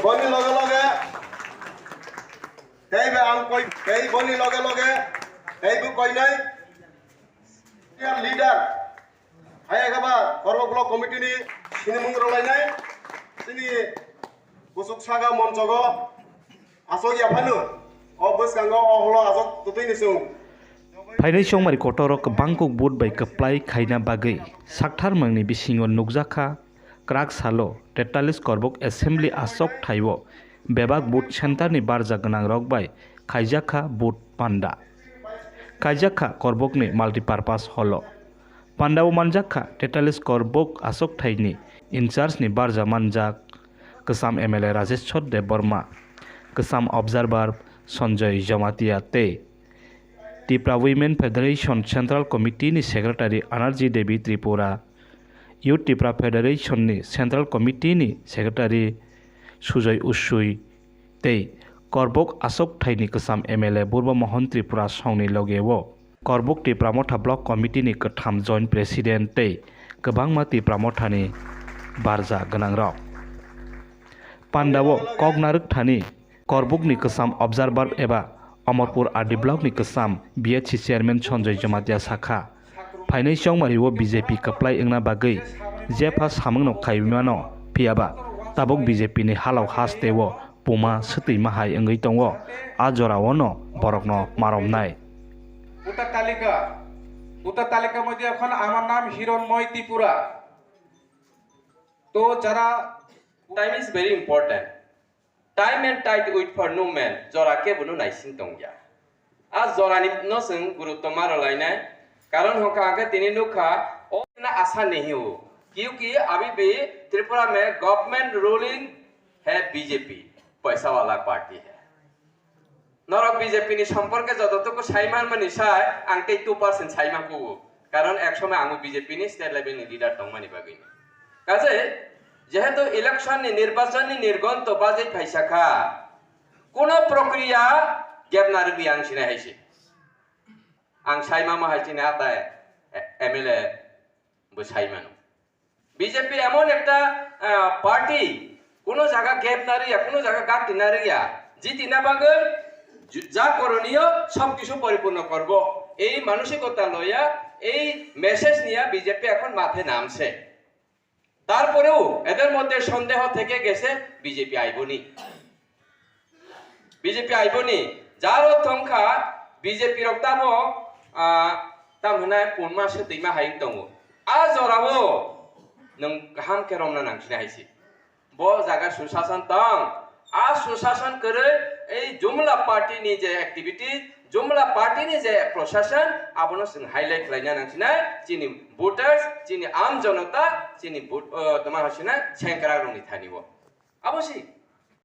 বনি লগে লগে তেইবে আং কই তেই বনি লগে লগে তেইবু কই নাই লিডার হাই এগাবা করব ব্লক কমিটিনি সিনি মুংর লাইনাই সিনি বুসুক সাগা মঞ্চগ আসগ ইয়াফাनु অবসকাঙ্গ অহলো আজক তুতৈনিসু फाइनाय सममारि कटरक बांकुक बुट bai keplai khaina bagui sakthar mangni bisingo nukjaka krak salo 43 korbok assembly asok thaibo bebak boot center ni barja gnang rok bai khaijaka boot panda khaijaka korbok ni multipurpose holo panda o manjaka 43 korbok asok thaini in charge ni barja manjak kesam MLA Rajesh Chodde Burma kesam observer Sanjay Jamatia te Tripura Women Federation Central Committee ni Secretary Anarji Devi Tripura Youth Tripura Federation ni Central Committee ni Secretary Sujoy Usui tei Korbok Asok Thaini Kesam MLA Burma Mohan Tripura Songni Logewo Korbok Tripura Motha Block Committee ni Katham Joint President tei Kebangma Tripura Motha ni Barja Ganangrok Pandawo Kognaruk Thani Korbok ni Kesam Observer eba Amarpur RD Block ni Kesam BHC Chairman Sanjay Jamatia Sakha Fainai Chongmari wo BJP kaplai engna bagui jefa samungno khaimano piaba tabok BJP ni halau hastewo puma sutui mahai engui tongo ajora wono borokno maromnai উত্তর তালিকা মধ্যে এখন আমার নাম হিরণময় ত্রিপুরা তো যারা Time is very important. Time and tide wait for no man. Jora ke bunu naising tongya. As jora ni no sung guru tomar lainai. Karon hoka ke tini nukha o na asa nahi ho. क्योंकि अभी भी त्रिपुरा में government ruling है BJP पैसा वाला party है नरक BJP नि সম্পর্কে যতটুকু সাইমান মানি সাই আংতে 2% সাইমান কো কারণ একসময় আঙ্গু বিজেপি নি স্টেট লেভেল নি লিডার দংমানি বাগৈ কাজে যেহেতু ইলেকশন নি নির্বাচন নি নির্গন্ত বাজে ফাইসাখা কোন প্রক্রিয়া গেবনার বি আং সিনা হাইছে আং সাইমা মা হাইছিনা আতা এমএলএ বো সাইমান বিজেপি এমন একটা পার্টি কোন জায়গা গেবনার ইয়া কোন জায়গা গাটিনার ইয়া জিতিনা বাগৈ যা করণীয় সবকিছু পরিপূর্ণ করব এই মানসিকতা লইয়া এই মেসেজ নিয়ে বিজেপি এখন মাঠে নামছে তারপরেও এদের মধ্যে সন্দেহ থেকে গেছে বিজেপি আইবনি যার সংখ্যা বিজেপি রক্তামো তামহনা পূর্ণমা সতৈমা হাইং দङ আজ জরাবো नों गाहाम केरमना नांसिना हाइसि ब जागा सुशासन दं आ सुशासन करे এই जुमला पार्टी नि जे एक्टिविटी जुमला पार्टी नि जे प्रशासन आबनो जों हाइलाइट खालायना नांसिना जिनि भोटार्स जिनि आम जनता जिनि भोट तमा हसिना सेंग्रा रंनि थानिबो अबसि